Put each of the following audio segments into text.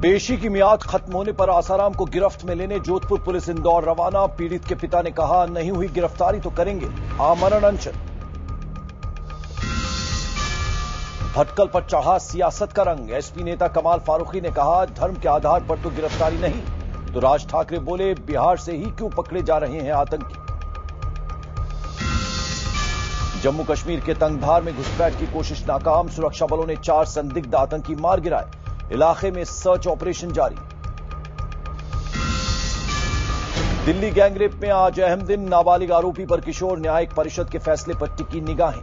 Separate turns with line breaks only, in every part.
पेशी की मियाद खत्म होने पर आसाराम को गिरफ्त में लेने जोधपुर पुलिस इंदौर रवाना। पीड़ित के पिता ने कहा, नहीं हुई गिरफ्तारी तो करेंगे आमरण अनशन। भटकल पर चढ़ा सियासत का रंग। एसपी नेता कमाल फारूकी ने कहा, धर्म के आधार पर तो गिरफ्तारी नहीं। तो राज ठाकरे बोले, बिहार से ही क्यों पकड़े जा रहे हैं आतंकी। जम्मू कश्मीर के तंगधार में घुसपैठ की कोशिश नाकाम। सुरक्षा बलों ने 4 संदिग्ध आतंकी मार गिराए। इलाके में सर्च ऑपरेशन जारी। दिल्ली गैंगरेप में आज अहम दिन। नाबालिग आरोपी पर किशोर न्यायिक परिषद के फैसले पर टिकी निगाहें।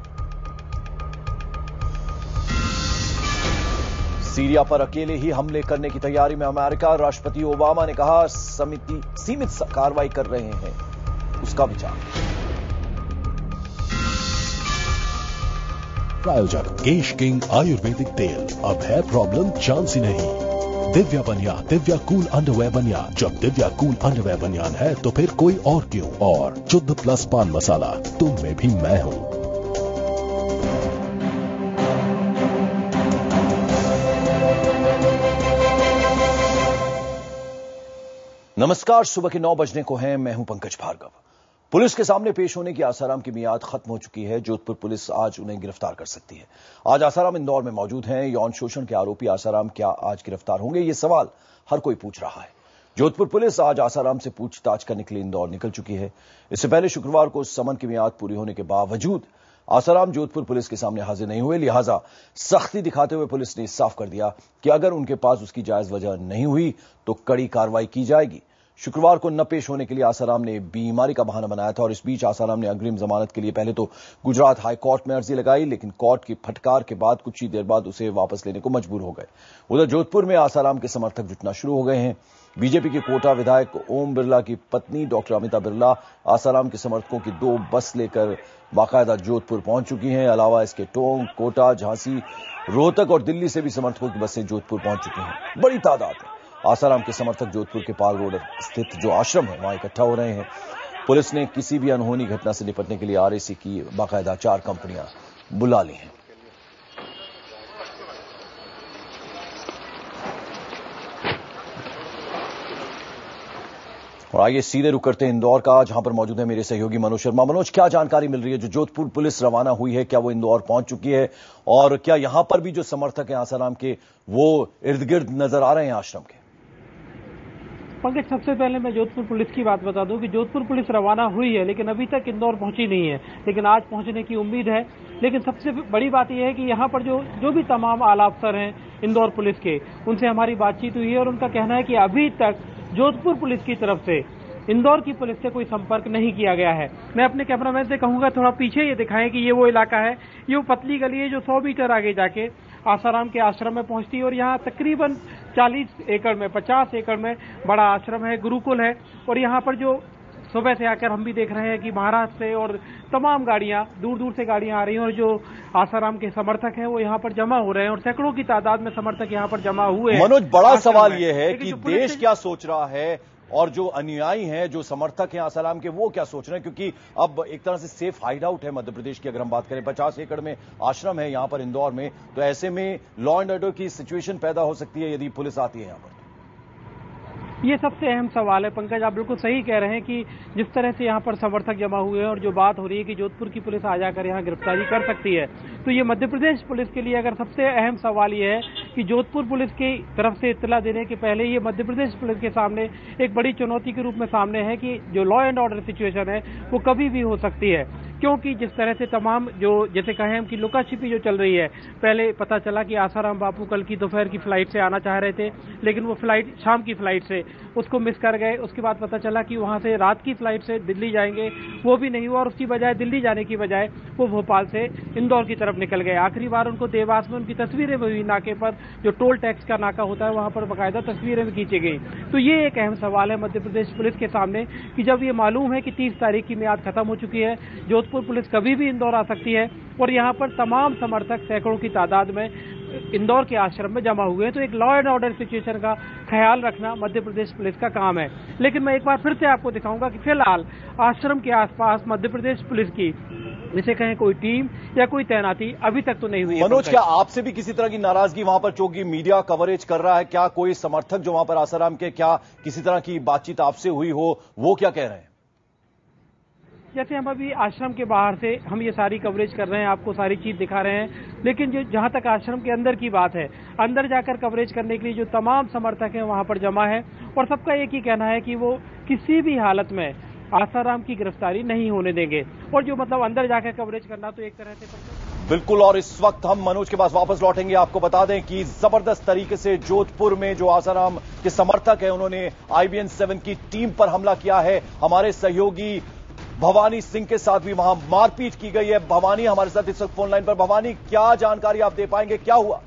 सीरिया पर अकेले ही हमले करने की तैयारी में अमेरिका। राष्ट्रपति ओबामा ने कहा, सीमित कार्रवाई कर रहे हैं उसका विचार।
प्रायोजक केश किंग आयुर्वेदिक तेल। अब है प्रॉब्लम चांस ही नहीं। दिव्या बनियान, दिव्या कूल अंडरवेयर बनियान। जब दिव्या कूल अंडरवेयर बनियान है तो फिर कोई और क्यों। और शुद्ध प्लस पान मसाला, तुम में भी मैं हूं।
नमस्कार, सुबह के 9 बजने को हैं। मैं हूं पंकज भार्गव। पुलिस के सामने पेश होने की आसाराम की मियाद खत्म हो चुकी है। जोधपुर पुलिस आज उन्हें गिरफ्तार कर सकती है। आज आसाराम इंदौर में मौजूद हैं। यौन शोषण के आरोपी आसाराम क्या आज गिरफ्तार होंगे, ये सवाल हर कोई पूछ रहा है। जोधपुर पुलिस आज आसाराम से पूछताछ करने के लिए इंदौर निकल चुकी है। इससे पहले शुक्रवार को समन की मियाद पूरी होने के बावजूद आसाराम जोधपुर पुलिस के सामने हाजिर नहीं हुए। लिहाजा सख्ती दिखाते हुए पुलिस ने साफ कर दिया कि अगर उनके पास उसकी जायज वजह नहीं हुई तो कड़ी कार्रवाई की जाएगी। शुक्रवार को न पेश होने के लिए आसाराम ने बीमारी का बहाना बनाया था और इस बीच आसाराम ने अग्रिम जमानत के लिए पहले तो गुजरात हाई कोर्ट में अर्जी लगाई, लेकिन कोर्ट की फटकार के बाद कुछ ही देर बाद उसे वापस लेने को मजबूर हो गए। उधर जोधपुर में आसाराम के समर्थक जुटना शुरू हो गए हैं। बीजेपी के कोटा विधायक ओम बिरला की पत्नी डॉक्टर अमिता बिरला आसाराम के समर्थकों की 2 बस लेकर बाकायदा जोधपुर पहुंच चुकी हैं। अलावा इसके टोंक, कोटा, झांसी, रोहतक और दिल्ली से भी समर्थकों की बसें जोधपुर पहुंच चुकी हैं। बड़ी तादाद है। आसाराम के समर्थक जोधपुर के पाल रोड स्थित जो आश्रम है वहां इकट्ठा हो रहे हैं। पुलिस ने किसी भी अनहोनी घटना से निपटने के लिए आरएसी की बाकायदा 4 कंपनियां बुला ली हैं। और आइए सीधे रुक करते हैं इंदौर का, जहां पर मौजूद है मेरे सहयोगी मनोज शर्मा। मनोज, क्या जानकारी मिल रही है? जो जोधपुर पुलिस रवाना हुई है, क्या वो इंदौर पहुंच चुकी है? और क्या यहां पर भी जो समर्थक हैं आसाराम के वो इर्द गिर्द नजर आ रहे हैं आश्रम के?
पंकज, सबसे पहले मैं जोधपुर पुलिस की बात बता दूं कि जोधपुर पुलिस रवाना हुई है लेकिन अभी तक इंदौर पहुंची नहीं है, लेकिन आज पहुंचने की उम्मीद है। लेकिन सबसे बड़ी बात यह है कि यहां पर जो भी तमाम आला अफसर हैं इंदौर पुलिस के, उनसे हमारी बातचीत हुई है और उनका कहना है कि अभी तक जोधपुर पुलिस की तरफ से इंदौर की पुलिस से कोई संपर्क नहीं किया गया है। मैं अपने कैमरामैन से कहूंगा थोड़ा पीछे ये दिखाएं कि ये वो इलाका है, ये वो पतली गली है जो 100 मीटर आगे जाके आसाराम के आश्रम में पहुंचती है। और यहाँ तकरीबन 40 एकड़ में 50 एकड़ में बड़ा आश्रम है, गुरुकुल है। और यहाँ पर जो सुबह से आकर हम भी देख रहे हैं कि महाराष्ट्र से और तमाम गाड़ियां, दूर दूर से गाड़ियां आ रही हैं और जो आसाराम के समर्थक हैं वो यहाँ पर जमा हो रहे हैं और सैकड़ों की तादाद में समर्थक यहाँ पर जमा हुए हैं।
मनोज, बड़ा सवाल ये है कि देश क्या सोच रहा है और जो अनुयायी हैं, जो समर्थक हैं आसाराम के, वो क्या सोच रहे हैं? क्योंकि अब एक तरह से सेफ हाइड आउट है मध्य प्रदेश की। अगर हम बात करें 50 एकड़ में आश्रम है यहां पर इंदौर में, तो ऐसे में लॉ एंड ऑर्डर की सिचुएशन पैदा हो सकती है यदि पुलिस आती है यहां पर।
ये सबसे अहम सवाल है पंकज, आप बिल्कुल सही कह रहे हैं कि जिस तरह से यहाँ पर समर्थक जमा हुए हैं और जो बात हो रही है कि जोधपुर की पुलिस आ जाकर यहाँ गिरफ्तारी कर सकती है, तो ये मध्य प्रदेश पुलिस के लिए अगर सबसे अहम सवाल ये है कि जोधपुर पुलिस की तरफ से इत्तला देने के पहले ये मध्य प्रदेश पुलिस के सामने एक बड़ी चुनौती के रूप में सामने है कि जो लॉ एंड ऑर्डर सिचुएशन है वो कभी भी हो सकती है। क्योंकि जिस तरह से तमाम जो जैसे कहें कि लुका छिपी जो चल रही है, पहले पता चला कि आसाराम बापू कल की दोपहर की फ्लाइट से आना चाह रहे थे लेकिन वो फ्लाइट शाम की फ्लाइट से उसको मिस कर गए। उसके बाद पता चला कि वहां से रात की फ्लाइट से दिल्ली जाएंगे, वो भी नहीं हुआ और उसकी बजाय दिल्ली जाने की बजाय वो भोपाल से इंदौर की तरफ निकल गए। आखिरी बार उनको देवास में उनकी तस्वीरें हुई, नाके पर जो टोल टैक्स का नाका होता है वहां पर बाकायदा तस्वीरें भी खींची गई। तो ये एक अहम सवाल है मध्य प्रदेश पुलिस के सामने कि जब ये मालूम है कि 30 तारीख की मियाद खत्म हो चुकी है, जोधपुर पुलिस कभी भी इंदौर आ सकती है और यहाँ पर तमाम समर्थक सैकड़ों की तादाद में इंदौर के आश्रम में जमा हुए हैं। तो एक लॉ एंड ऑर्डर सिचुएशन का ख्याल रखना मध्य प्रदेश पुलिस का काम है। लेकिन मैं एक बार फिर से आपको दिखाऊंगा कि फिलहाल आश्रम के आसपास मध्य प्रदेश पुलिस की जिसे कहें कोई टीम या कोई तैनाती अभी तक तो नहीं हुई है।
मनोज, क्या आपसे भी किसी तरह की नाराजगी वहां पर, चूंकि मीडिया कवरेज कर रहा है, क्या कोई समर्थक जो वहां पर आसाराम के, क्या किसी तरह की बातचीत आपसे हुई हो, वो क्या कह रहे हैं?
जैसे हम अभी आश्रम के बाहर से हम ये सारी कवरेज कर रहे हैं, आपको सारी चीज दिखा रहे हैं, लेकिन जो जहां तक आश्रम के अंदर की बात है, अंदर जाकर कवरेज करने के लिए जो तमाम समर्थक हैं वहां पर जमा है और सबका एक ही कहना है कि वो किसी भी हालत में आसाराम की गिरफ्तारी नहीं होने देंगे। और जो मतलब अंदर जाकर कवरेज करना तो एक तरह से
बिल्कुल। और इस वक्त हम मनोज के पास वापस लौटेंगे। आपको बता दें कि जबरदस्त तरीके से जोधपुर में जो आसाराम के समर्थक हैं उन्होंने IBN-7 की टीम पर हमला किया है। हमारे सहयोगी भवानी सिंह के साथ भी वहां मारपीट की गई है। भवानी हमारे साथ इस वक्त फोन लाइन पर। भवानी, क्या जानकारी आप दे पाएंगे, क्या हुआ?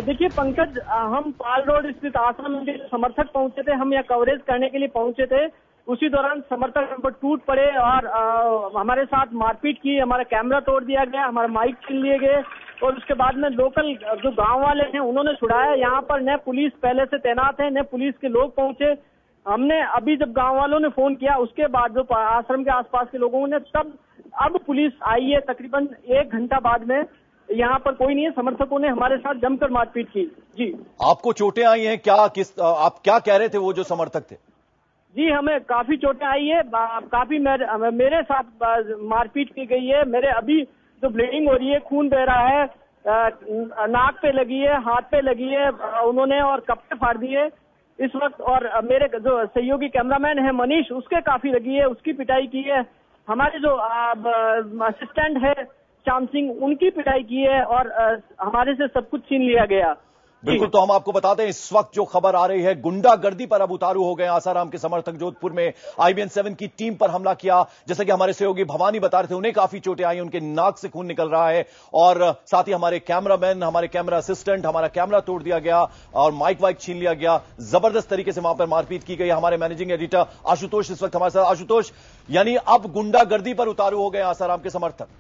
देखिए पंकज, हम पाल रोड स्थित आश्रम के समर्थक पहुंचे थे, हम यहाँ कवरेज करने के लिए पहुंचे थे। उसी दौरान समर्थक हम पर टूट पड़े और हमारे साथ मारपीट की, हमारा कैमरा तोड़ दिया गया, हमारा माइक छीन लिए गए और उसके बाद में लोकल जो गांव वाले हैं उन्होंने छुड़ाया। यहाँ पर न पुलिस पहले से तैनात है, न पुलिस के लोग पहुंचे। हमने अभी जब गांव वालों ने फोन किया उसके बाद जो आश्रम के आसपास के लोगों ने, तब अब पुलिस आई है। तकरीबन 1 घंटा बाद में यहाँ पर कोई नहीं है। समर्थकों ने हमारे साथ जमकर मारपीट की। जी, आपको
चोटें आई हैं क्या? आप क्या कह रहे थे वो जो समर्थक थे?
जी, हमें काफी चोटें आई है, काफी मेरे साथ मारपीट की गई है। मेरे अभी जो ब्लीडिंग हो रही है, खून बह रहा है, नाक पे लगी है, हाथ पे लगी है उन्होंने और कपड़े फाड़ दिए इस वक्त। और मेरे जो सहयोगी कैमरामैन है मनीष, उसके काफी लगी है, उसकी पिटाई की है। हमारे जो असिस्टेंट है श्याम सिंह, उनकी पिटाई की है और हमारे से सब कुछ छीन लिया गया।
बिल्कुल। तो हम आपको बताते हैं इस वक्त जो खबर आ रही है, गुंडागर्दी पर अब उतारू हो गए आसाराम के समर्थक। जोधपुर में IBN-7 की टीम पर हमला किया। जैसा कि हमारे सहयोगी भवानी बता रहे थे, उन्हें काफी चोटें आई, उनके नाक से खून निकल रहा है और साथ ही हमारे कैमरामैन, हमारे कैमरा असिस्टेंट, हमारा कैमरा तोड़ दिया गया और माइक वाइक छीन लिया गया। जबरदस्त तरीके से वहां पर मारपीट की गई। हमारे मैनेजिंग एडिटर आशुतोष इस वक्त हमारे साथ। आशुतोष, यानी अब गुंडागर्दी पर उतारू हो गए आसाराम के समर्थक।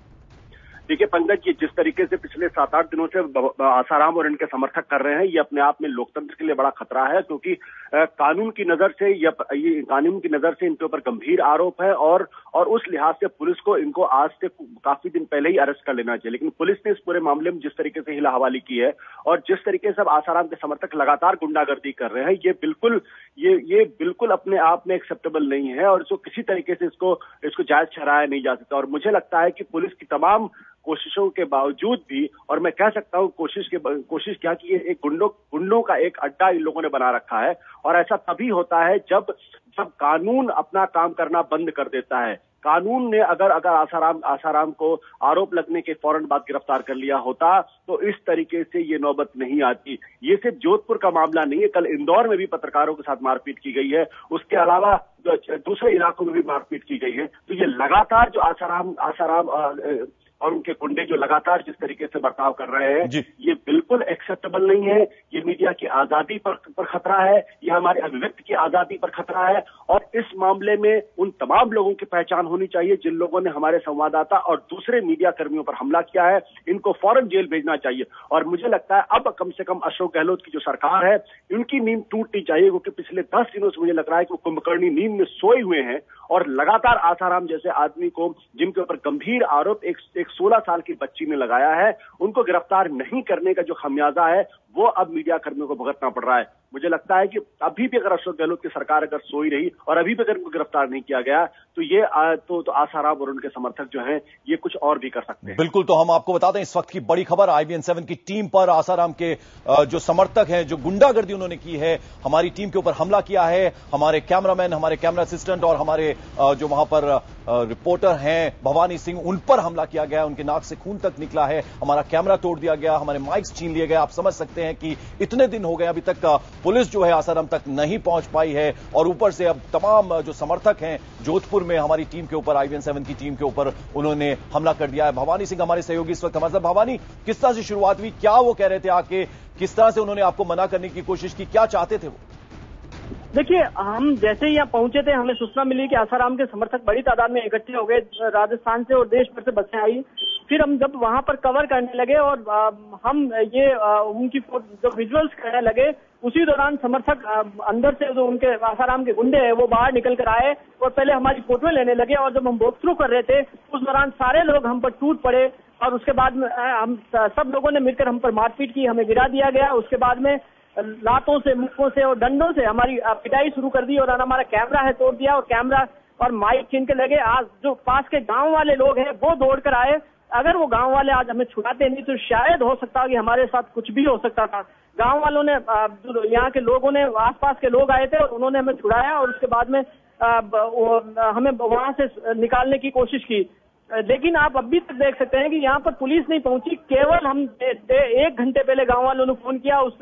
देखिए पंकज जी, जिस तरीके से पिछले 7-8 दिनों से आसाराम और इनके समर्थक कर रहे हैं, ये अपने आप में लोकतंत्र के लिए बड़ा खतरा है, क्योंकि कानून की नजर से इनके ऊपर गंभीर आरोप है और उस लिहाज से पुलिस को इनको आज से काफी दिन पहले ही अरेस्ट कर लेना चाहिए। लेकिन पुलिस ने इस पूरे मामले में जिस तरीके से हिला हवाली की है और जिस तरीके से आसाराम के समर्थक लगातार गुंडागर्दी कर रहे हैं, ये बिल्कुल अपने आप में एक्सेप्टेबल नहीं है और इसको किसी तरीके से इसको जायज ठहराया नहीं जा सकता। और मुझे लगता है कि पुलिस की तमाम कोशिशों के बावजूद भी, और मैं कह सकता हूं कोशिश क्या की, ये एक गुंडों का एक अड्डा इन लोगों ने बना रखा है। और ऐसा तभी होता है जब कानून अपना काम करना बंद कर देता है। कानून ने अगर आसाराम को आरोप लगने के फौरन बाद गिरफ्तार कर लिया होता तो इस तरीके से ये नौबत नहीं आती। ये सिर्फ जोधपुर का मामला नहीं है, कल इंदौर में भी पत्रकारों के साथ मारपीट की गई है, उसके अलावा दूसरे इलाकों में भी मारपीट की गई है। तो ये लगातार जो आसाराम और उनके गुंडे जो लगातार जिस तरीके से बर्ताव कर रहे हैं, ये बिल्कुल एक्सेप्टेबल नहीं है। ये मीडिया की आजादी पर खतरा है, ये हमारे अभिव्यक्ति की आजादी पर खतरा है। और इस मामले में उन तमाम लोगों की पहचान होनी चाहिए जिन लोगों ने हमारे संवाददाता और दूसरे मीडिया कर्मियों पर हमला किया है। इनको फौरन जेल भेजना चाहिए। और मुझे लगता है अब कम से कम अशोक गहलोत की जो सरकार है, उनकी नींद टूटनी चाहिए, क्योंकि पिछले 10 दिनों से मुझे लग रहा है कि वो कुंभकर्णी नींद में सोए हुए हैं और लगातार आसाराम जैसे आदमी को, जिनके ऊपर गंभीर आरोप एक 16 साल की बच्ची ने लगाया है, उनको गिरफ्तार नहीं करने का जो खमियाजा है वो अब मीडिया कर्मियों को भुगतना पड़ रहा है। मुझे लगता है कि अभी भी अगर अशोक गहलोत की सरकार अगर सोई रही और अभी भी अगर उनको गिरफ्तार नहीं किया गया तो ये तो आसाराम और उनके समर्थक जो हैं ये कुछ और भी कर सकते हैं।
बिल्कुल। तो हम आपको बता दें इस वक्त की बड़ी खबर, IBN-7 की टीम पर आसाराम के जो समर्थक हैं, जो गुंडागर्दी उन्होंने की है, हमारी टीम के ऊपर हमला किया है। हमारे कैमरामैन, हमारे कैमरा असिस्टेंट और हमारे जो वहां पर रिपोर्टर हैं भवानी सिंह, उन पर हमला किया गया। उनके नाक से खून तक निकला है, हमारा कैमरा तोड़ दिया गया, हमारे माइक्स छीन लिए गए। आप समझ सकते हैं कि इतने दिन हो गए, अभी तक पुलिस जो है आसाराम तक नहीं पहुंच पाई है और ऊपर से अब तमाम जो समर्थक हैं जोधपुर में हमारी टीम के ऊपर, IBN-7 की टीम के ऊपर उन्होंने हमला कर दिया है। भवानी सिंह हमारे सहयोगी इस वक्त हमारे साथ। भवानी, किस तरह से शुरुआत हुई, क्या वो कह रहे थे आके, किस तरह से उन्होंने आपको मना करने की कोशिश की, क्या चाहते थे वो?
देखिए, हम जैसे ही यहाँ पहुंचे थे, हमें सूचना मिली कि आसाराम के समर्थक बड़ी तादाद में इकट्ठे हो गए। राजस्थान से और देश भर से बसें आई फिर हम जब वहां पर कवर करने लगे और हम ये उनकी जो विजुअल्स करने लगे, उसी दौरान समर्थक अंदर से जो उनके आसाराम के गुंडे हैं वो बाहर निकल कर आए और पहले हमारी फोटोएं लेने लगे। और जब हम वॉक थ्रू कर रहे थे उस दौरान सारे लोग हम पर टूट पड़े और उसके बाद में हम सब लोगों ने मिलकर हम पर मारपीट की, हमें गिरा दिया गया। उसके बाद में लातों से, मुक्कों से और डंडों से हमारी पिटाई शुरू कर दी और हमारा कैमरा है तोड़ दिया और कैमरा और माइक छीन के लगे। आज जो पास के गांव वाले लोग हैं वो दौड़ कर आए। अगर वो गांव वाले आज हमें छुड़ाते नहीं तो शायद हो सकता कि हमारे साथ कुछ भी हो सकता था। गांव वालों ने, यहाँ के लोगों ने, आसपास के लोग आए थे और उन्होंने हमें छुड़ाया और उसके बाद में हमें वहां से निकालने की कोशिश की। लेकिन आप अभी तक देख सकते हैं कि यहाँ पर पुलिस नहीं पहुंची। केवल हम 1 घंटे पहले गांव वालों ने फोन किया, उस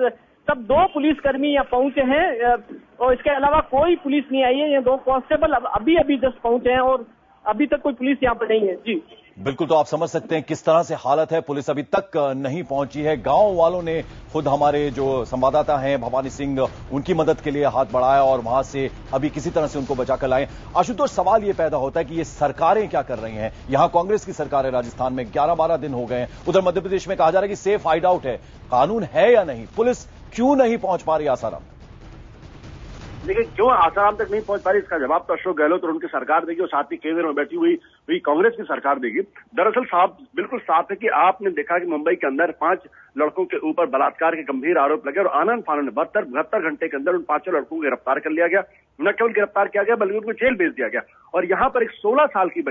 तब 2 पुलिसकर्मी यहाँ पहुंचे हैं और इसके अलावा कोई पुलिस नहीं आई है। ये 2 कांस्टेबल अभी जस्ट पहुंचे हैं और अभी तक कोई पुलिस यहाँ पर नहीं है। जी
बिल्कुल, तो आप समझ सकते हैं किस तरह से हालत है। पुलिस अभी तक नहीं पहुंची है। गांव वालों ने खुद, हमारे जो संवाददाता हैं भवानी सिंह, उनकी मदद के लिए हाथ बढ़ाया और वहां से अभी किसी तरह से उनको बचाकर लाए। आशुतोष, सवाल ये पैदा होता है कि ये सरकारें क्या कर रही हैं। यहां कांग्रेस की सरकार है राजस्थान में, 11-12 दिन हो गए हैं। उधर मध्य प्रदेश में कहा जा रहा है कि सेफ हाइड आउट है, कानून है या नहीं, पुलिस क्यों नहीं पहुंच पा रही आसाराम?
लेकिन क्यों आसाराम तक नहीं पहुंच पा रही, इसका जवाब तो अशोक गहलोत और उनकी सरकार देगी और साथ ही केंद्र में बैठी हुई कांग्रेस की सरकार देगी। दरअसल साहब बिल्कुल साफ है कि आपने देखा कि मुंबई के अंदर 5 लड़कों के ऊपर बलात्कार के गंभीर आरोप लगे और आनंद फानंद 72 घंटे के अंदर उन 5 लड़कों को गिरफ्तार कर लिया गया। न केवल गिरफ्तार किया गया बल्कि उनको जेल भेज दिया गया। और यहाँ पर एक 16 साल की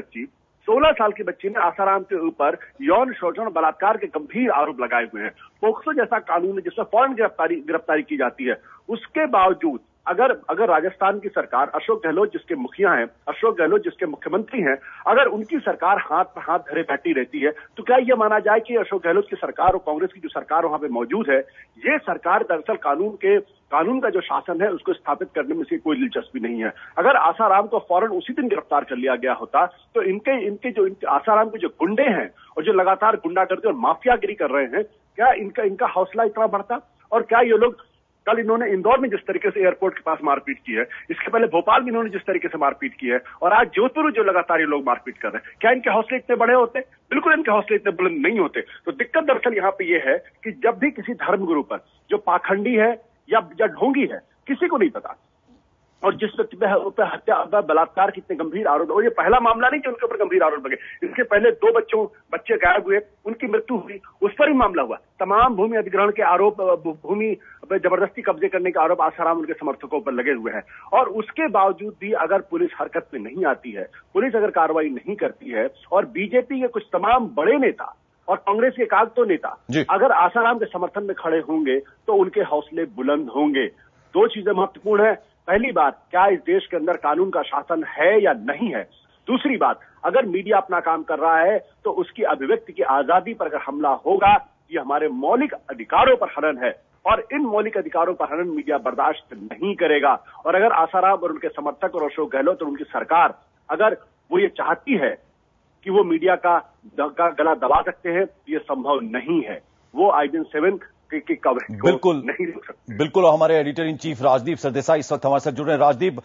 बच्ची ने आसाराम के ऊपर यौन शोषण और बलात्कार के गंभीर आरोप लगाए हुए हैं। पोक्सो जैसा कानून है जिसमें फौरन गिरफ्तारी की जाती है। उसके बावजूद अगर राजस्थान की सरकार, अशोक गहलोत जिसके मुखिया हैं, अशोक गहलोत जिसके मुख्यमंत्री हैं, अगर उनकी सरकार हाथ पर हाथ धरे बैठी रहती है तो क्या यह माना जाए कि अशोक गहलोत की सरकार और कांग्रेस की जो सरकार वहां पे मौजूद है, ये सरकार दरअसल कानून का जो शासन है उसको स्थापित करने में इसकी कोई दिलचस्पी नहीं है। अगर आसाराम को फौरन उसी दिन गिरफ्तार कर लिया गया होता तो इनके आसाराम के जो गुंडे हैं और जो लगातार गुंडागर्दी और माफियागिरी कर रहे हैं, क्या इनका हौसला इतना बढ़ता? और क्या ये लोग, कल इन्होंने इंदौर में जिस तरीके से एयरपोर्ट के पास मारपीट की है, इसके पहले भोपाल में इन्होंने जिस तरीके से मारपीट की है और आज जोधपुर जो लगातार ये लोग मारपीट कर रहे हैं, क्या इनके हौसले इतने बड़े होते? बिल्कुल इनके हौसले इतने बुलंद नहीं होते। तो दिक्कत दरअसल यहाँ पे ये है कि जब भी किसी धर्मगुरु पर जो पाखंडी है या ढोंगी है, किसी को नहीं पता, और जिस व्यक्ति पे हत्या, बलात्कार कितने गंभीर आरोप, और ये पहला मामला नहीं कि उनके ऊपर गंभीर आरोप लगे। इसके पहले 2 बच्चे गायब हुए, उनकी मृत्यु हुई, उस पर भी मामला हुआ। तमाम भूमि अधिग्रहण के आरोप, भूमि जबरदस्ती कब्जे करने के आरोप आसाराम उनके समर्थकों पर लगे हुए हैं। और उसके बावजूद भी अगर पुलिस हरकत में नहीं आती है, पुलिस अगर कार्रवाई नहीं करती है और बीजेपी के कुछ तमाम बड़े नेता और कांग्रेस के कागतो नेता अगर आसाराम के समर्थन में खड़े होंगे तो उनके हौसले बुलंद होंगे। 2 चीजें महत्वपूर्ण है। पहली बात, क्या इस देश के अंदर कानून का शासन है या नहीं है। दूसरी बात, अगर मीडिया अपना काम कर रहा है तो उसकी अभिव्यक्ति की आजादी पर अगर हमला होगा, ये हमारे मौलिक अधिकारों पर हनन है और इन मौलिक अधिकारों पर हनन मीडिया बर्दाश्त नहीं करेगा। और अगर आसाराम और उनके समर्थक और अशोक गहलोत और उनकी सरकार अगर वो ये चाहती है कि वो मीडिया का गला दबा सकते हैं, ये संभव नहीं है। वो IBN 7 की कवरेज
बिल्कुल
नहीं रोक सकते।
बिल्कुल, हमारे editor in chief Rajdeep Sardesai इस वक्त हमारे साथ जुड़ रहे हैं। राजदीप,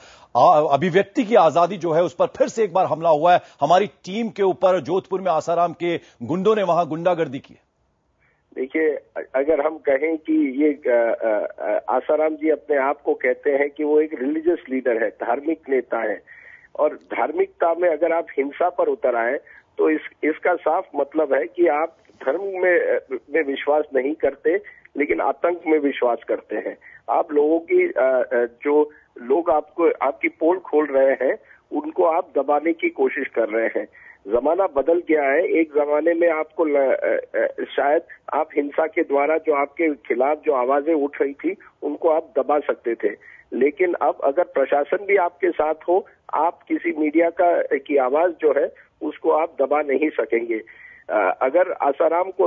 अभिव्यक्ति की आजादी जो है उस पर फिर से एक बार हमला हुआ है हमारी टीम के ऊपर। जोधपुर में आसाराम के गुंडों ने वहां गुंडागर्दी की है।
देखिए, अगर हम कहें कि ये आसाराम जी अपने आप को कहते हैं कि वो एक रिलीजियस लीडर है, धार्मिक नेता है, और धार्मिकता में अगर आप हिंसा पर उतर आए तो इसका साफ मतलब है कि आप धर्म में विश्वास नहीं करते लेकिन आतंक में विश्वास करते हैं। आप लोगों की जो लोग आपकी पोल खोल रहे हैं उनको आप दबाने की कोशिश कर रहे हैं। जमाना बदल गया है। एक जमाने में आपको शायद आप हिंसा के द्वारा जो आपके खिलाफ जो आवाजें उठ रही थी उनको आप दबा सकते थे, लेकिन अब अगर प्रशासन भी आपके साथ हो, आप किसी मीडिया की आवाज जो है उसको आप दबा नहीं सकेंगे। अगर आसाराम को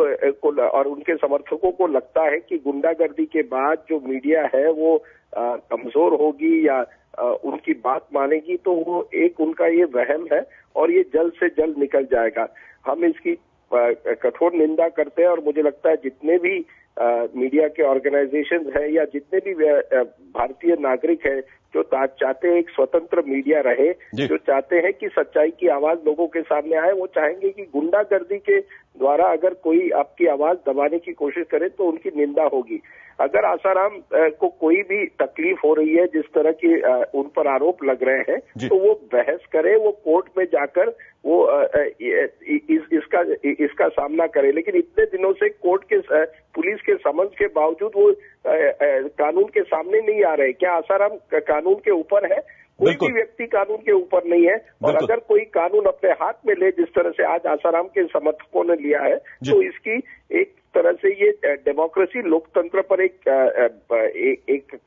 और उनके समर्थकों को लगता है कि गुंडागर्दी के बाद जो मीडिया है वो कमजोर होगी या उनकी बात मानेगी, तो वो एक उनका ये वहम है और ये जल्द से जल्द निकल जाएगा। हम इसकी कठोर निंदा करते हैं और मुझे लगता है जितने भी मीडिया के ऑर्गेनाइजेशंस हैं या जितने भी भारतीय नागरिक हैं जो चाहते हैं एक स्वतंत्र मीडिया रहे, जो चाहते हैं कि सच्चाई की आवाज लोगों के सामने आए, वो चाहेंगे कि गुंडागर्दी के द्वारा अगर कोई आपकी आवाज दबाने की कोशिश करे तो उनकी निंदा होगी। अगर आसाराम को कोई भी तकलीफ हो रही है, जिस तरह की उन पर आरोप लग रहे हैं, तो वो बहस करे, वो कोर्ट में जाकर वो इसका सामना करे। लेकिन इतने दिनों से कोर्ट के पुलिस के समन्स के बावजूद वो कानून के सामने नहीं आ रहे। क्या आसाराम कानून के ऊपर है? कोई भी व्यक्ति कानून के ऊपर नहीं है। और अगर कोई कानून अपने हाथ में ले, जिस तरह से आज आसाराम के समर्थकों ने लिया है, तो इसकी एक तरह से ये डेमोक्रेसी, लोकतंत्र पर एक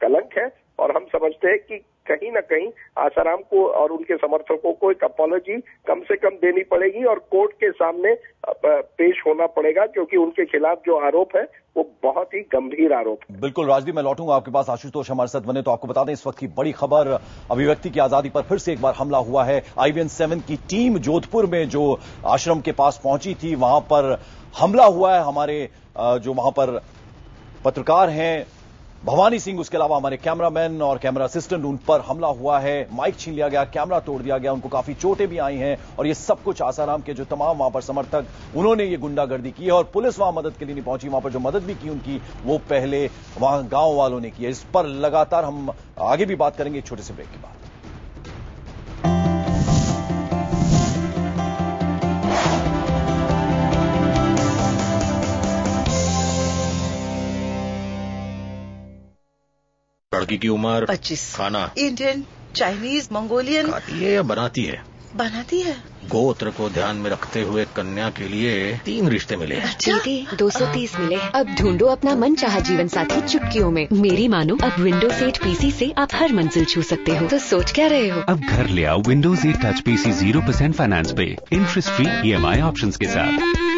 कलंक है। और हम समझते हैं कि कहीं न कहीं आसाराम को और उनके समर्थकों को एक अपॉलॉजी कम से कम देनी पड़ेगी और कोर्ट के सामने पेश होना पड़ेगा, क्योंकि उनके खिलाफ जो आरोप है वो बहुत ही गंभीर आरोप है।
बिल्कुल राजदीप, मैं लौटूंगा आपके पास। आशुतोष हमारे साथ बने, तो आपको बता दें इस वक्त की बड़ी खबर, अभिव्यक्ति की आजादी पर फिर से एक बार हमला हुआ है। IBN-7 की टीम जोधपुर में जो आश्रम के पास पहुंची थी, वहां पर हमला हुआ है। हमारे जो वहां पर पत्रकार हैं भवानी सिंह, उसके अलावा हमारे कैमरामैन और कैमरा असिस्टेंट, उन पर हमला हुआ है। माइक छीन लिया गया, कैमरा तोड़ दिया गया, उनको काफी चोटें भी आई हैं। और ये सब कुछ आसाराम के जो तमाम वहां पर समर्थक, उन्होंने ये गुंडागर्दी की है और पुलिस वहां मदद के लिए नहीं पहुंची। वहां पर जो मदद भी की उनकी, वो पहले वहां गांव वालों ने की है। इस पर लगातार हम आगे भी बात करेंगे एक छोटे से ब्रेक के बाद।
लड़की की उम्र
25।
खाना
इंडियन, चाइनीज, मंगोलियन।
खाती है या बनाती है?
बनाती है।
गोत्र को ध्यान में रखते हुए कन्या के लिए 3 रिश्ते मिले।
दीदी 230 मिले। अब ढूंढो अपना मनचाहा जीवन साथी चुटकियों में। मेरी मानो, अब विंडोज 8 PC से आप हर मंजिल छू सकते हो। तो सोच क्या रहे हो?
अब घर ले आओ विंडोज 8 टच PC 0% फाइनेंस पे, इंटरेस्ट फ्री EMI ऑप्शंस के साथ।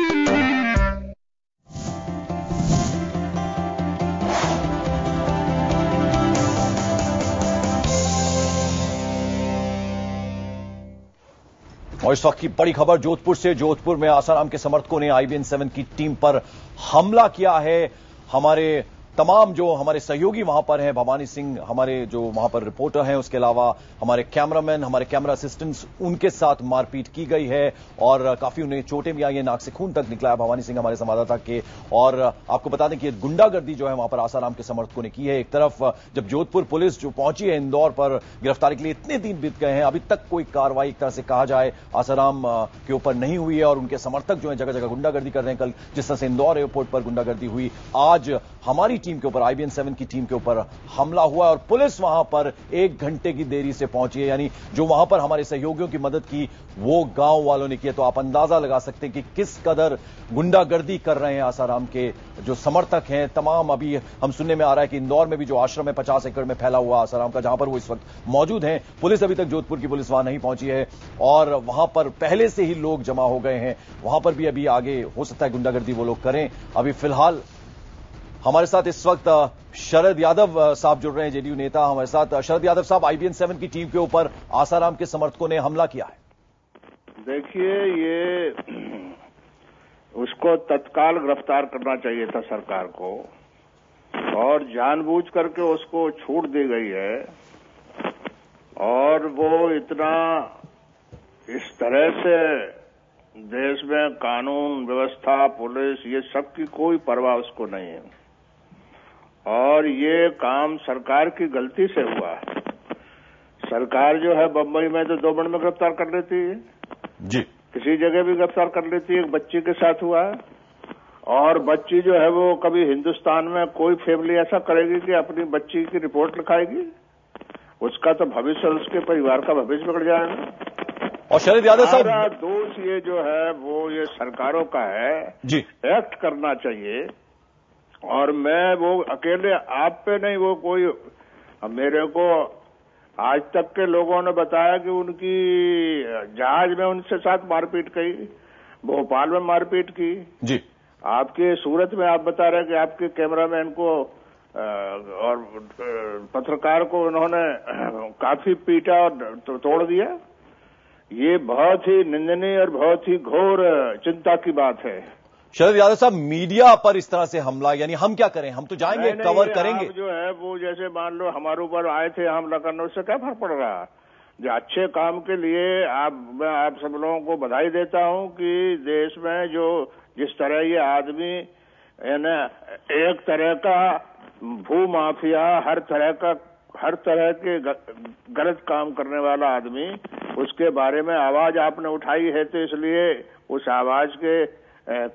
और इस वक्त की बड़ी खबर जोधपुर से। जोधपुर में आसाराम के समर्थकों ने IBN-7 की टीम पर हमला किया है। हमारे तमाम जो हमारे सहयोगी वहां पर हैं, भवानी सिंह हमारे जो वहां पर रिपोर्टर हैं, उसके अलावा हमारे कैमरामैन, हमारे कैमरा असिस्टेंट्स, उनके साथ मारपीट की गई है और काफी उन्हें चोटें भी आई हैं, नाक से खून तक निकला है। भवानी सिंह हमारे संवाददाता के। और आपको बता दें कि गुंडागर्दी जो है वहां पर आसाराम के समर्थकों ने की है। एक तरफ जब जोधपुर पुलिस जो पहुंची है इंदौर पर गिरफ्तारी के लिए, इतने दिन बीत गए हैं, अभी तक कोई कार्रवाई एक तरह से कहा जाए आसाराम के ऊपर नहीं हुई है और उनके समर्थक जो है जगह जगह गुंडागर्दी कर रहे हैं। कल जिस तरह से इंदौर एयरपोर्ट पर गुंडागर्दी हुई, आज हमारी टीम के ऊपर, IBN-7 की टीम के ऊपर हमला हुआ और पुलिस वहां पर 1 घंटे की देरी से पहुंची है। यानी जो वहां पर हमारे सहयोगियों की मदद की, वो गांव वालों ने की है। तो आप अंदाजा लगा सकते हैं कि किस कदर गुंडागर्दी कर रहे हैं आसाराम के जो समर्थक हैं तमाम। अभी हम सुनने में आ रहा है कि इंदौर में भी जो आश्रम है 50 एकड़ में फैला हुआ आसाराम का, जहां पर वो इस वक्त मौजूद हैं, पुलिस अभी तक, जोधपुर की पुलिस वहां नहीं पहुंची है और वहां पर पहले से ही लोग जमा हो गए हैं। वहां पर भी अभी आगे हो सकता है गुंडागर्दी वो लोग करें। अभी फिलहाल हमारे साथ इस वक्त शरद यादव साहब जुड़ रहे हैं, जेडीयू नेता हमारे साथ। शरद यादव साहब, IBN-7 की टीम के ऊपर आसाराम के समर्थकों ने हमला किया है।
देखिए, ये उसको तत्काल गिरफ्तार करना चाहिए था सरकार को, और जानबूझ करके उसको छूट दी गई है। और वो इतना इस तरह से देश में कानून व्यवस्था, पुलिस, ये सब की कोई परवाह उसको नहीं है। और ये काम सरकार की गलती से हुआ है। सरकार जो है बम्बई में तो 2 मिनट में गिरफ्तार कर लेती है
जी,
किसी जगह भी गिरफ्तार कर लेती है। एक बच्ची के साथ हुआ है, और बच्ची जो है वो कभी हिंदुस्तान में कोई फैमिली ऐसा करेगी कि अपनी बच्ची की रिपोर्ट लिखाएगी? उसका तो भविष्य, उसके परिवार का भविष्य बिगड़ जाएगा।
और शरद यादव साहब,
दोष ये जो है वो ये सरकारों का है
जी,
एक्ट करना चाहिए। और मैं वो अकेले आप पे नहीं, वो कोई मेरे को आज तक के लोगों ने बताया कि उनकी जहाज में उनसे साथ मारपीट की, भोपाल में मारपीट की
जी।
आपके सूरत में आप बता रहे कि आपके कैमरामैन को और पत्रकार को उन्होंने काफी पीटा और तोड़ दिया। ये बहुत ही निंदनीय और बहुत ही घोर चिंता की बात है।
शरद यादव साहब, मीडिया पर इस तरह से हमला, यानी हम क्या करें? हम तो जाएंगे, कवर करेंगे।
जो है वो जैसे मान लो हमारे ऊपर आए थे हमला करने, उससे क्या फर्क पड़ रहा है? जो अच्छे काम के लिए मैं आप सब लोगों को बधाई देता हूं कि देश में जो जिस तरह ये आदमी एक तरह का भू माफिया, हर तरह के गलत काम करने वाला आदमी, उसके बारे में आवाज आपने उठाई है, तो इसलिए उस आवाज के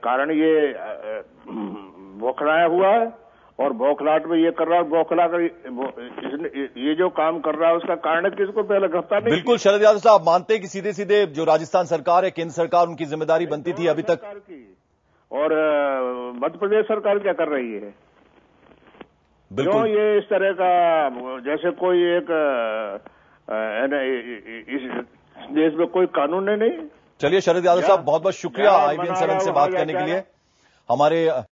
कारण ये बौखलाया हुआ है और बौखलाहट में ये कर रहा है। बौखला कर ये जो काम कर रहा है उसका कारण किसको पहले गिरफ्तार नहीं?
बिल्कुल शरद यादव साहब, मानते हैं कि सीधे सीधे जो राजस्थान सरकार है, केंद्र सरकार, उनकी जिम्मेदारी बनती थी अभी तक,
और मध्य प्रदेश सरकार क्या कर रही है? क्यों ये इस तरह का, जैसे कोई एक इस देश में कोई कानून है नहीं।
चलिए शरद यादव साहब, बहुत बहुत शुक्रिया IBN 7 से बात करने के लिए। हमारे